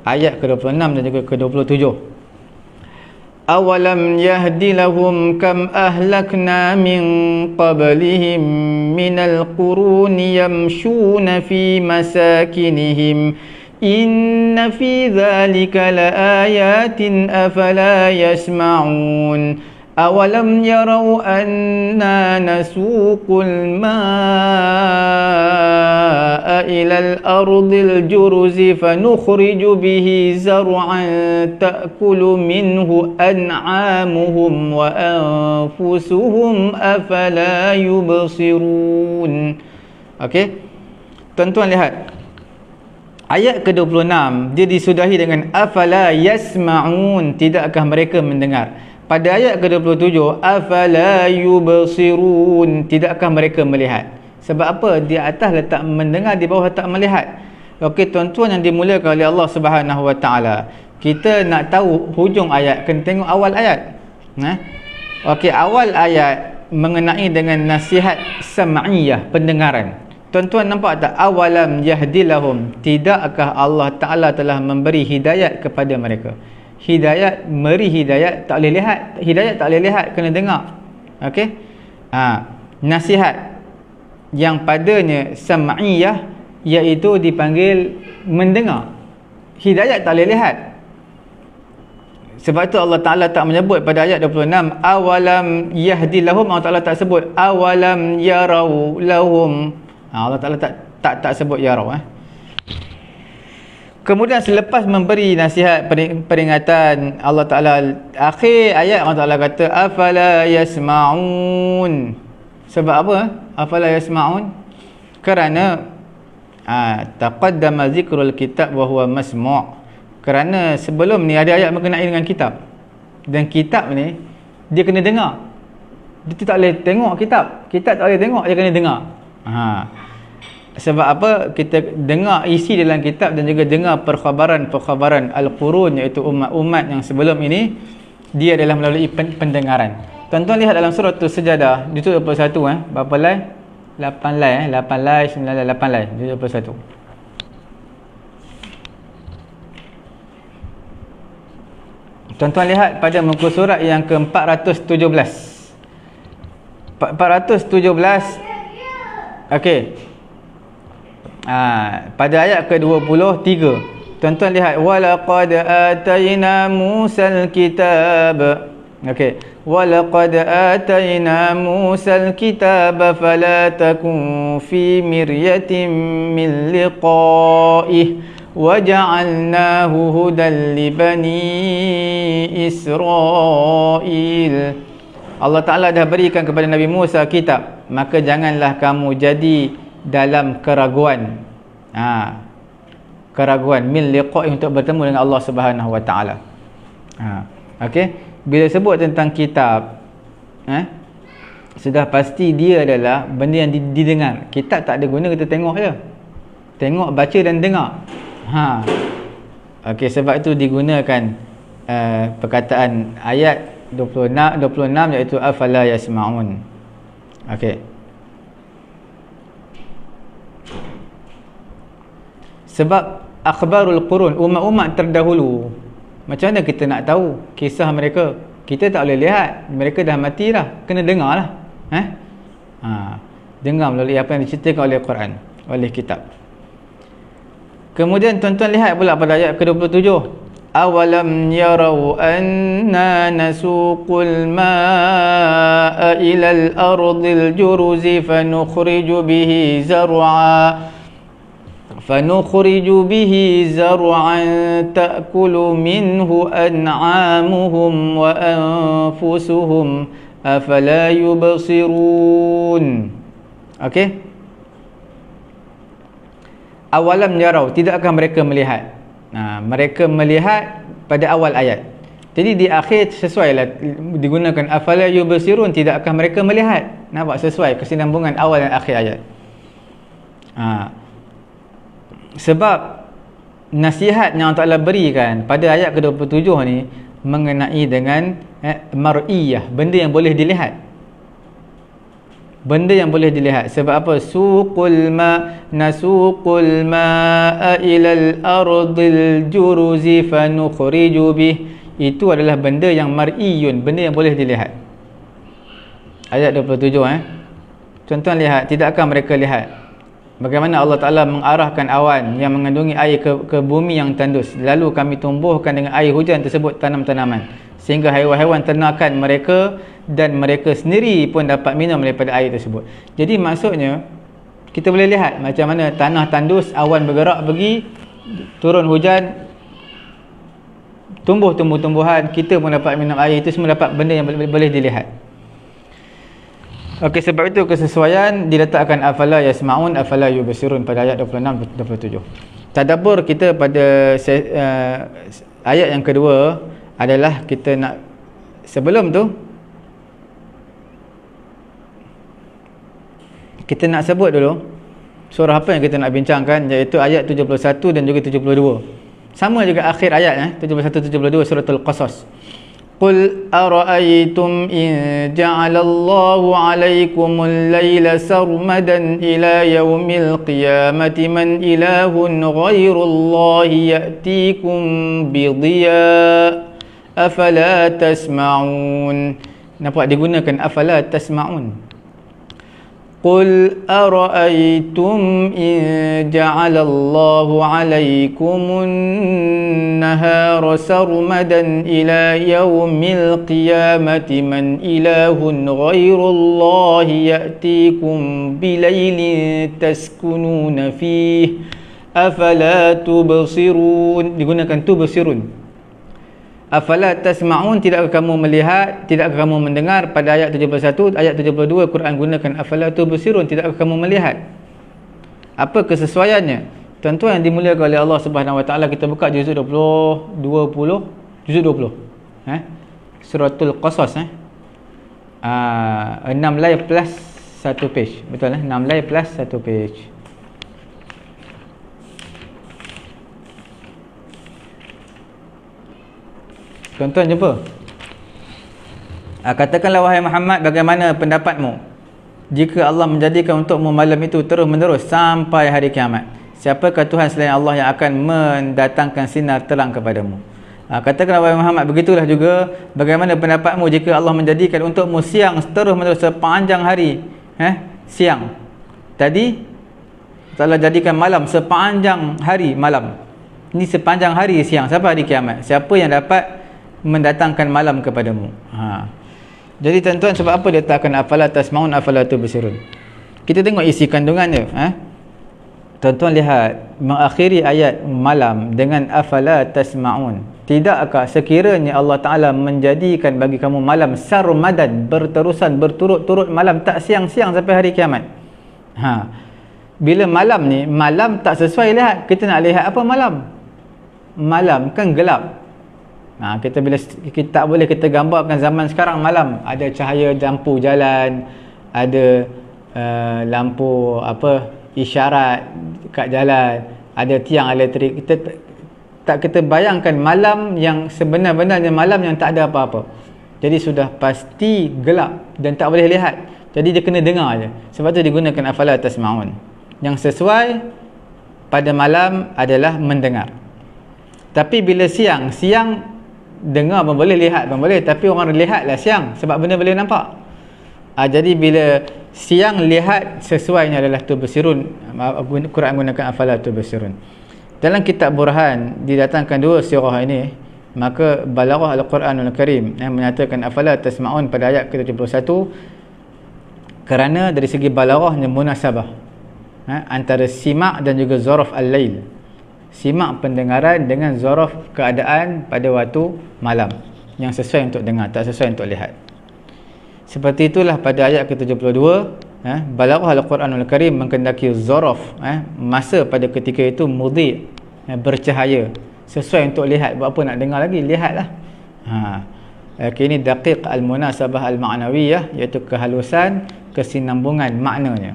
Ayat ke-26 dan juga ke-27. Awalam yahdi lahum kam ahlakna min qablihim minal quruni yamshuna fi masakinihim inna fi dhalika laayatin afala yasma'un. أولم يروا أنا نسوق الماء إلى الأرض الجرز فنخرج به زرعا تأكل منه أنعامهم وأنفسهم أفلا يبصرون. Okey, tuan-tuan lihat ayat ke-26, dia disudahi dengan afala yasma'un, tidakkah mereka mendengar. Pada ayat ke-27, afala yubsirun, tidakkah mereka melihat. Sebab apa? Di atas letak mendengar, di bawah letak melihat. Okey tuan-tuan yang dimuliakan oleh Allah Subhanahu wa taala, kita nak tahu hujung ayat, kena tengok awal ayat. Okey, awal ayat mengenai dengan nasihat sam'iyah, pendengaran. Tuan-tuan nampak tak? Awalam yahdilahum, tidakkah Allah Taala telah memberi hidayat kepada mereka. Hidayat, beri hidayat, tak boleh lihat. Hidayat tak boleh lihat, kena dengar. Okey. Nasihat yang padanya sam'iyah, iaitu dipanggil mendengar. Hidayat tak boleh lihat. Sebab itu Allah Taala tak menyebut pada ayat 26 awalam yahdi lahum. Allah Taala tak sebut awalam yarau lahum. Allah Taala tak sebut yarau. Kemudian selepas memberi nasihat, peringatan, Allah Ta'ala akhir ayat Allah Ta'ala kata afala yasma'un. Sebab apa? Afala yasma'un? Kerana taqaddama zikrul kitab wa huwa masmu'. Kerana sebelum ni ada ayat mengenai dengan kitab, dan kitab ni dia kena dengar. Dia tak boleh tengok kitab tak boleh tengok, dia kena dengar. Sebab apa? Kita dengar isi dalam kitab dan juga dengar perkhabaran Al-Qurun, iaitu umat-umat yang sebelum ini, dia adalah melalui pendengaran. Tuan-tuan lihat dalam surah Sajadah, juzuk 21, berapa lai? 8 lai, 8 lai, 9 lai, 8 lai, juzuk 21. Tuan-tuan lihat pada muka surat yang ke-417. 417. Okey. Pada ayat ke-23, tuan-tuan lihat walaqad atayna Musal kitab. Okey, walaqad atayna Musal kitab fala takun fi miryatin min liqa'ih waja'alnahu hudan li bani Israil. Allah Ta'ala dah berikan kepada Nabi Musa kitab, maka janganlah kamu jadi dalam keraguan. Keraguan min liqa'i, untuk bertemu dengan Allah Subhanahu wa taala. Okey, bila sebut tentang kitab, sudah pasti dia adalah benda yang didengar. Kitab tak ada guna kita tengok je. Tengok, baca dan dengar. Okey, sebab itu digunakan perkataan ayat 26 iaitu afala yasma'un. Okey. Sebab akhbarul qurun, umat-umat terdahulu, macam mana kita nak tahu kisah mereka? Kita tak boleh lihat, mereka dah mati dah, kena dengar lah. Dengar melalui apa yang diceritakan oleh Quran, oleh kitab. Kemudian tuan-tuan lihat pula pada ayat ke-27, awalam yarau anna nasuqul ma'a ilal ardil juruzi fanukhriju bihi zar'a فنخرج به زرعا تأكل منه أنعامهم وأنفسهم أفلا يبصرون. Okey, awalam yarau, tidakkah mereka melihat? Mereka melihat pada awal ayat. Jadi di akhir sesuailah digunakan afala yubsirun, tidakkah mereka melihat. Nampak sesuai kesinambungan awal dan akhir ayat. Sebab nasihat yang Allah Ta'ala berikan pada ayat ke-27 ni mengenai dengan mar'iyah, benda yang boleh dilihat. benda yang boleh dilihat. Sebab apa? Suqul ma, nasuqul ma'a ilal ardil juruzi fanukhriju bih. Itu adalah benda yang mar'iyun, benda yang boleh dilihat. Ayat 27 Tuan-tuan lihat, tidakkah mereka lihat bagaimana Allah Ta'ala mengarahkan awan yang mengandungi air ke bumi yang tandus, lalu kami tumbuhkan dengan air hujan tersebut tanam-tanaman, sehingga haiwan-haiwan ternakan mereka dan mereka sendiri pun dapat minum daripada air tersebut. Jadi maksudnya kita boleh lihat macam mana tanah tandus, awan bergerak pergi, turun hujan, tumbuh tumbuh-tumbuhan, kita pun dapat minum air. Itu semua dapat benda yang boleh dilihat. Okey, sebab itu kesesuaian diletakkan afala yasmaun afala yubsirun pada ayat 26 27. Tadabbur kita pada ayat yang kedua adalah kita nak, sebelum tu kita nak sebut dulu surah apa yang kita nak bincangkan, iaitu ayat 71 dan juga 72. Sama juga akhir ayat 71 72 suratul Qasas. Qul ara'aytum in ja'alallahu 'alaykumul laila sarmadan ila yaumil qiyamati man ilahun ghairullahi ya'tikum bidhiya afala tasma'un. Nampak digunakan afala tasma'un. Qul ara'aytum in ja'alallahu 'alaykumun nahara sarmadan ila yaumil qiyamati man ilahun ghairullahi ya'tikum bilailin taskununa fihi afala tubsirun. Digunakan tubsirun. Afala tasma'un, tidakkah kamu melihat, tidakkah kamu mendengar pada ayat 71, ayat 72 Quran gunakan afala tubsirun, tidakkah kamu melihat. Apa kesesuaiannya? Tuan-tuan yang dimuliakan oleh Allah Subhanahu Wa Taala, kita buka juzuk 20 juzuk 20 suratul Qasas 6 lay plus 1 page. Betul 6 lay plus 1 page. Tuan-tuan jumpa. Katakanlah wahai Muhammad, bagaimana pendapatmu jika Allah menjadikan untukmu malam itu terus menerus sampai hari kiamat? Siapakah Tuhan selain Allah yang akan mendatangkan sinar terang kepadamu? Katakanlah wahai Muhammad, begitulah juga bagaimana pendapatmu jika Allah menjadikan untukmu siang terus menerus sepanjang hari. Siang tadi Allah jadikan malam sepanjang hari malam. Ini sepanjang hari siang sampai hari kiamat. Siapa yang dapat mendatangkan malam kepadamu? Jadi tuan-tuan, sebab apa dia letakkan afala tasmaun afala tubsirun? Kita tengok isi kandungannya. Tuan-tuan lihat, mengakhiri ayat malam dengan afala tasmaun. Tidakkah sekiranya Allah Ta'ala menjadikan bagi kamu malam sarmadan, berterusan, berturut-turut malam, tak siang-siang sampai hari kiamat. Bila malam ni, malam tak sesuai lihat. Kita nak lihat apa malam? Malam kan gelap. Kita bila kita tak boleh kita gambarkan zaman sekarang malam, ada cahaya lampu jalan, ada lampu isyarat kat jalan, ada tiang elektrik. Kita bayangkan malam yang sebenar-benarnya malam yang tak ada apa-apa. Jadi sudah pasti gelap dan tak boleh lihat. Jadi dia kena dengar je. Sebab tu digunakan afala tasma'un. Yang sesuai pada malam adalah mendengar. Tapi bila siang dengar pun boleh, lihat pun boleh, tapi orang lihatlah siang sebab benda boleh nampak. Jadi bila siang lihat, sesuainya adalah tubsirun. Quran gunakan afala tubsirun. Dalam kitab Burhan didatangkan dua surah ini, maka balaghah Al-Quranul Karim yang menyatakan afala tasma'un pada ayat ke-71 kerana dari segi balaghahnya munasabah antara simak dan juga zaraf al-lail. Simak pendengaran dengan zaraf keadaan pada waktu malam, yang sesuai untuk dengar, tak sesuai untuk lihat. Seperti itulah pada ayat ke-72 balaghah Al-Quranul Karim menghendaki zaraf masa pada ketika itu mudhi, bercahaya, sesuai untuk lihat. Buat apa nak dengar lagi? Lihatlah. Ini daqiq al-munasabah al-ma'nawiyah, iaitu kehalusan, kesinambungan maknanya.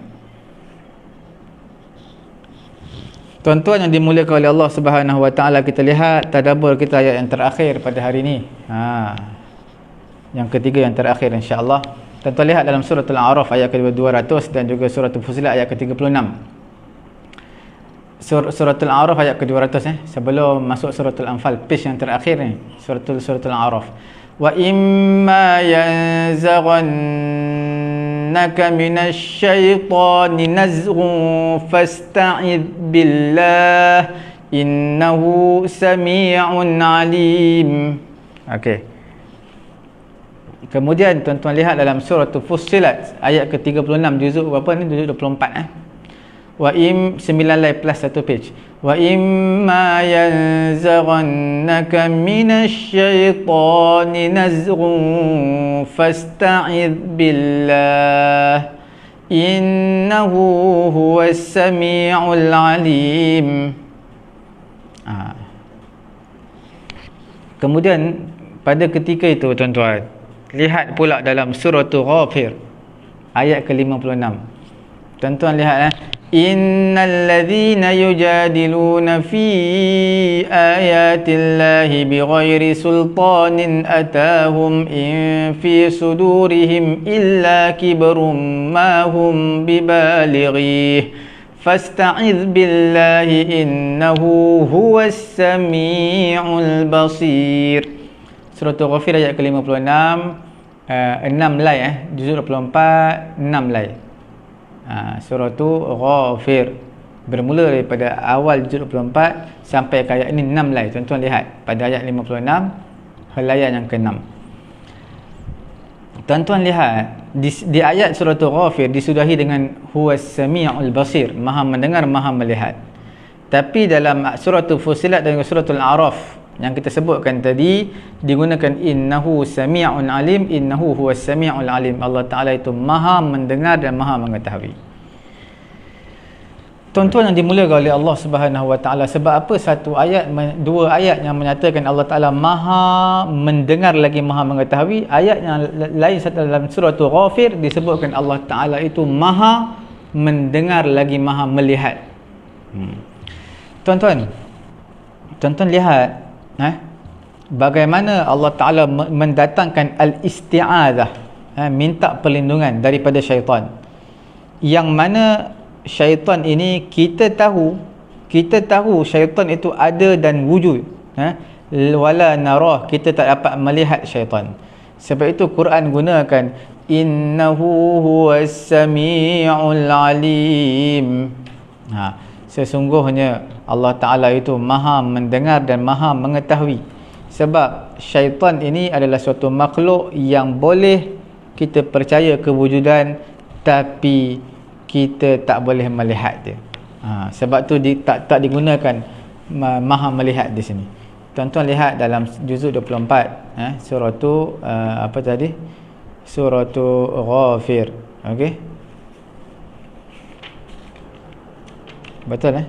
Tuan-tuan yang dimuliakan oleh Allah Subhanahu Wa Taala, kita lihat tadabbur kita ayat yang terakhir pada hari ini. Yang ketiga yang terakhir insya-Allah. Tuan-tuan lihat dalam surah Al-A'raf ayat ke-200 dan juga surah Fussilat ayat ke-36. Surah Al-A'raf ayat ke-200 sebelum masuk surah Al-Anfal, page yang terakhir ni, surah Al-A'raf. Wa imma yanzaghannaka minasyaitani nazghun fasta'idz billah innahu sami'un alim. Okey. Kemudian tuan-tuan lihat dalam surah Fussilat ayat ke-36, juzuk berapa ni? Juzuk 24 Wa im 9 lay plus 1 page. Wa imma yanzaghannaka minasyaitani nazghun fasta'idz billah innahu huwas sami'ul alim. Kemudian pada ketika itu tuan-tuan, lihat pula dalam surah Ghafir ayat ke-56. Tuan-tuan lihat innal ladzina yujadiluna fi ayatillahi bighairi sultanin atahum in fi sudurihim illa kibrun ma hum bibalighi fasta'idz billahi innahu huwas sami'ul basir. Surah Ghafir ayat ke-56, 6 lay juzuk 24, 6 lay. Surah Ghafir bermula daripada awal juzuk 24 sampai ke ayat ini 6 lay. Tuan-tuan lihat pada ayat 56 helaian yang ke-6. Tuan-tuan lihat di ayat surah Ghafir disudahi dengan huwas sami'ul basir, maha mendengar, maha melihat. Tapi dalam surah Fussilat dan surah Al-A'raf yang kita sebutkan tadi digunakan innahu sami'un alim, innahu huwas sami'ul alim. Allah Ta'ala itu maha mendengar dan maha mengetahui. Tuan-tuan yang dimuliakan oleh Allah Subhanahu Wa Ta'ala, sebab apa satu ayat, dua ayat yang menyatakan Allah Ta'ala maha mendengar lagi maha mengetahui. Ayat yang lain dalam surah Ghafir disebutkan Allah Ta'ala itu maha mendengar lagi maha melihat. Tuan-tuan lihat bagaimana Allah Ta'ala mendatangkan al-isti'adzah, minta perlindungan daripada syaitan, yang mana syaitan ini kita tahu syaitan itu ada dan wujud, wala narah, kita tak dapat melihat syaitan. Sebab itu Quran gunakan innahu huwas sami'ul alim. Sesungguhnya Allah Ta'ala itu maha mendengar dan maha mengetahui. Sebab syaitan ini adalah suatu makhluk yang boleh kita percaya kewujudan, tapi kita tak boleh melihat dia. Sebab tu tak digunakan maha melihat di sini. Tuan-tuan lihat dalam juzuk 24 surah tu apa tadi? Surah tu Ghafir. Okey. Betul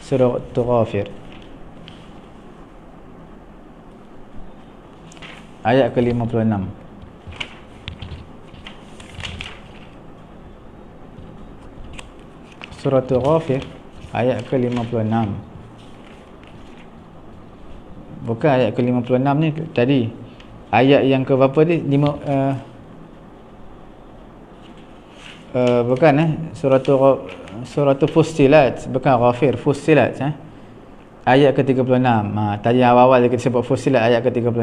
surah tu Ghafir ayat ke-56. Surah Ghafir ayat ke-56. Bukan ayat ke-56 ni tadi. Ayat yang ke berapa ni? Bukan surah Fussilat, bukan Ghafir, Fussilat ayat ke-36. Tadi awal-awal kita sebut Fussilat ayat ke-36.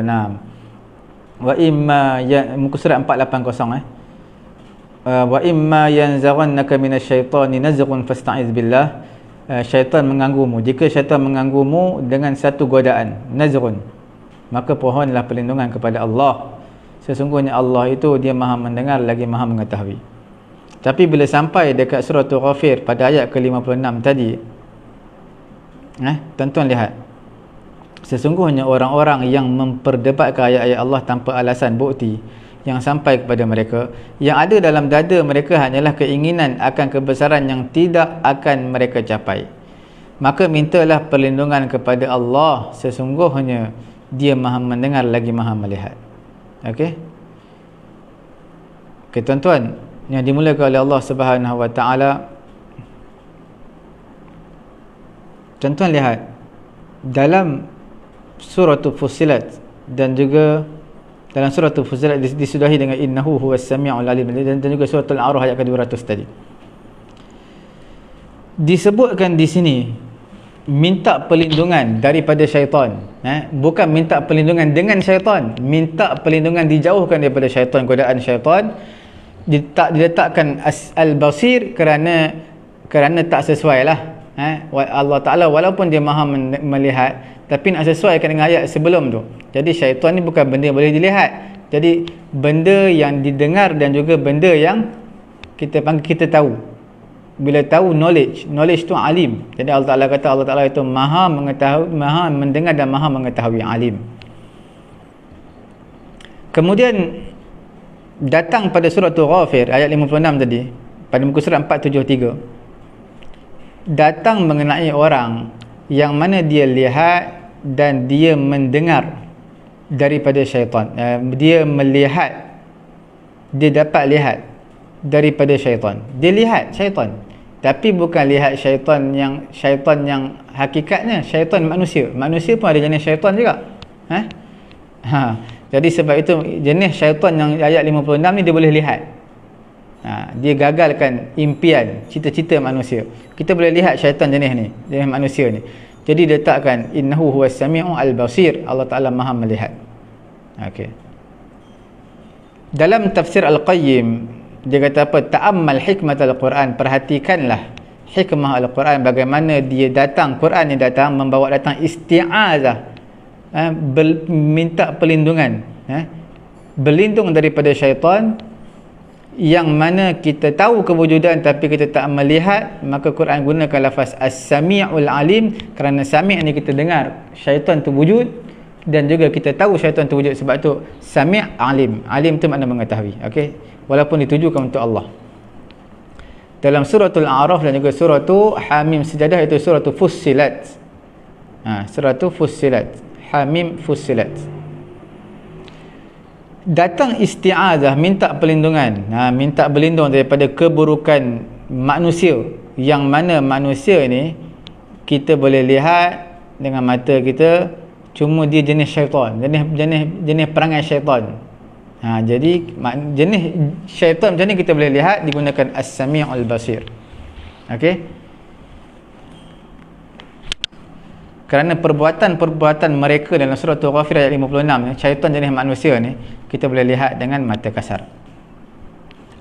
Wa imma muka surat 480 wa imma yanzaghannaka minasyaitani nazghun fasta'iz billah. Syaitan mengganggumu, jika syaitan mengganggumu dengan satu godaan, nazghun, maka pohonlah perlindungan kepada Allah. Sesungguhnya Allah itu dia maha mendengar lagi maha mengetahui. Tapi bila sampai dekat surah Ghafir pada ayat ke-56 tadi, tuan-tuan lihat, sesungguhnya orang-orang yang memperdebatkan ayat-ayat Allah tanpa alasan bukti yang sampai kepada mereka, yang ada dalam dada mereka hanyalah keinginan akan kebesaran yang tidak akan mereka capai. Maka mintalah perlindungan kepada Allah, sesungguhnya dia maha mendengar lagi maha melihat. Okey, tuan-tuan yang dimulakan oleh Allah Subhanahu Wa Ta'ala, tuan-tuan lihat dalam surah Fussilat dan juga Dalam surah Fussilat disudahi dengan innahu huwas sami'ul alim, dan juga surah Al-A'raf ayat ke-200 tadi. Disebutkan di sini minta perlindungan daripada syaitan, bukan minta perlindungan dengan syaitan, minta perlindungan dijauhkan daripada syaitan, godaan syaitan. Diletakkan al-basir kerana tak sesuai lah. Allah Ta'ala walaupun dia maha melihat, tapi nak sesuaikan dengan ayat sebelum tu. Jadi syaitan ni bukan benda yang boleh dilihat, jadi benda yang didengar dan juga benda yang kita panggil, kita tahu. Bila tahu, knowledge tu alim. Jadi Allah Ta'ala kata Allah Ta'ala itu maha mengetahui, maha mendengar dan maha mengetahui, alim. Kemudian datang pada surah Ghafir ayat 56 tadi, pada muka surat 473, datang mengenai orang yang mana dia lihat dan dia mendengar daripada syaitan. Dia melihat, dia dapat lihat daripada syaitan. Dia lihat syaitan, tapi bukan lihat syaitan yang hakikatnya, syaitan manusia. Manusia pun ada jenis syaitan juga. Jadi sebab itu jenis syaitan yang ayat 56 ni dia boleh lihat. Dia gagalkan impian, cita-cita manusia. Kita boleh lihat syaitan jenis ni, jenis manusia ni. Jadi letakkan innahu huwas sami'u al-basir, Allah Ta'ala maha melihat. Okey. Dalam tafsir Al-Qayyim dia kata apa? Ta'ammal hikmat al-Quran, perhatikanlah hikmah al-Quran, bagaimana dia datang, Quran ni datang membawa datang isti'azah, minta perlindungan, berlindung daripada syaitan yang mana kita tahu kewujudan tapi kita tak melihat. Maka Quran gunakan lafaz as-sami'ul alim, kerana sami' ni kita dengar syaitan tu wujud, dan juga kita tahu syaitan tu wujud. Sebab tu sami' alim, alim tu makna mengetahui. Okey, walaupun ditujukan untuk Allah. Dalam suratul A'raf dan juga suratul Hamim Sejadah, itu suratul Fussilat. Suratul Fussilat, Hamim Fussilat. Datang isti'azah, minta perlindungan, minta berlindung daripada keburukan manusia, yang mana manusia ni kita boleh lihat dengan mata kita, cuma dia jenis syaitan, jenis perangai syaitan. Jadi jenis syaitan macam ni kita boleh lihat, digunakan as-sami'ul basir. Okey, kerana perbuatan-perbuatan mereka dalam surah Ghafir ayat 56 ni, syaitan jenis manusia ni kita boleh lihat dengan mata kasar.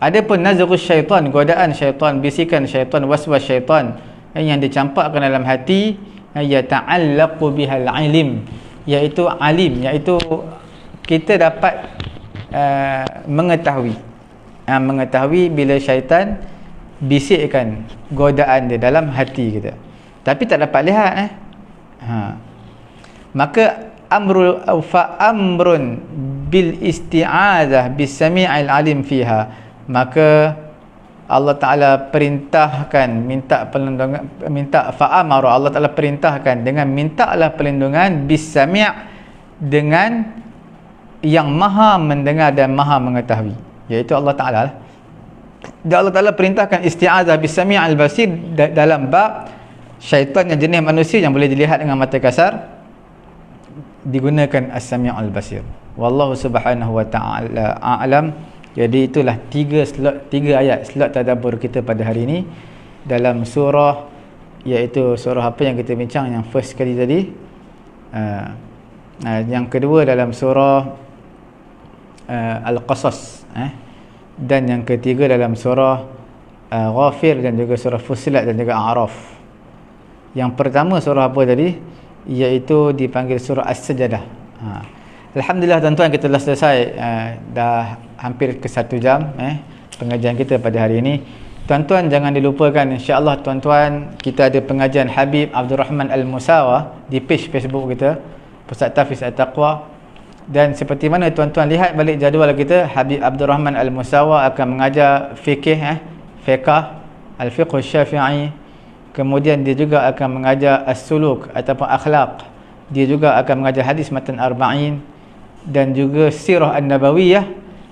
Adapun nazghus syaitan, godaan syaitan, bisikan syaitan, waswas syaitan yang dicampakkan dalam hati, yata'allaqu bihal ilim, iaitu alim, iaitu kita dapat mengetahui bila syaitan bisikkan godaan dia dalam hati kita, tapi tak dapat lihat. Maka amrun bil isti'adzah bis sami'il alim fiha, maka Allah Ta'ala perintahkan minta perlindungan, fa'amara, Allah Ta'ala perintahkan dengan mintalah perlindungan bis sami' dengan yang maha mendengar dan maha mengetahui, iaitu Allah Ta'ala. Dan Allah Ta'ala perintahkan isti'adzah bis sami'il basir dalam bab syaitan yang jenis manusia yang boleh dilihat dengan mata kasar, digunakan as-sami'ul basir. Wallahu subhanahu wa ta'ala a'lam. Jadi itulah tiga ayat slot tadabbur kita pada hari ini dalam surah, iaitu surah apa yang kita bincang, yang first kali tadi, yang kedua dalam surah Al-Qasas, dan yang ketiga dalam surah Ghafir dan juga surah Fussilat dan juga A'raf. Yang pertama surah apa tadi? Iaitu dipanggil surah As-Sajadah. Alhamdulillah tuan-tuan, kita telah selesai dah hampir ke 1 jam pengajian kita pada hari ini. Tuan-tuan jangan dilupakan, insya-Allah tuan-tuan, kita ada pengajian Habib Abdul Rahman Al-Musawa di page Facebook kita, Pusat Tahfiz At-Taqwa. Dan seperti mana tuan-tuan lihat balik jadual kita, Habib Abdul Rahman Al-Musawa akan mengajar fiqh, Al-Fiqh Syafi'i. Kemudian dia juga akan mengajar as-suluk ataupun akhlak. Dia juga akan mengajar hadis matan arba'in dan juga sirah an-nabawiyah.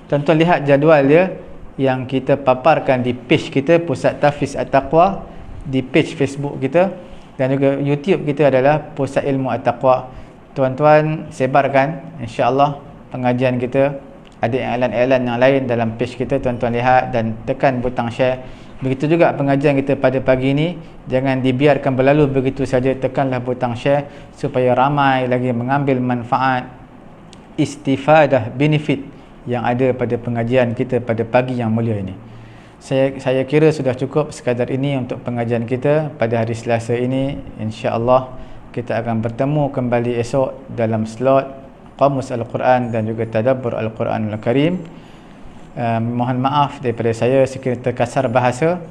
Tuan-tuan lihat jadual dia yang kita paparkan di page kita, Pusat Tahfiz At-Taqwa, di page Facebook kita, dan juga YouTube kita adalah Pusat Ilmu At-Taqwa. Tuan-tuan sebarkan, insya-Allah pengajian kita. Ada iklan-iklan yang lain dalam page kita, tuan-tuan lihat dan tekan butang share. Begitu juga pengajian kita pada pagi ini, jangan dibiarkan berlalu begitu saja, tekanlah butang share supaya ramai lagi mengambil manfaat, istifadah, benefit yang ada pada pengajian kita pada pagi yang mulia ini. Saya kira sudah cukup sekadar ini untuk pengajian kita pada hari Selasa ini. InsyaAllah kita akan bertemu kembali esok dalam slot Qamus Al-Quran dan juga Tadabbur Al-Quran Al-Karim. Mohon maaf daripada saya sekiranya terkasar bahasa.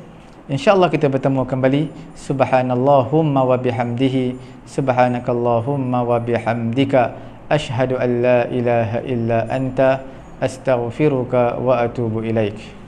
InsyaAllah kita bertemu kembali. Subhanallahumma wa bihamdihi, subhanakallahumma wa bihamdika, ashhadu an la ilaha illa anta, astaghfiruka wa atubu ilaik.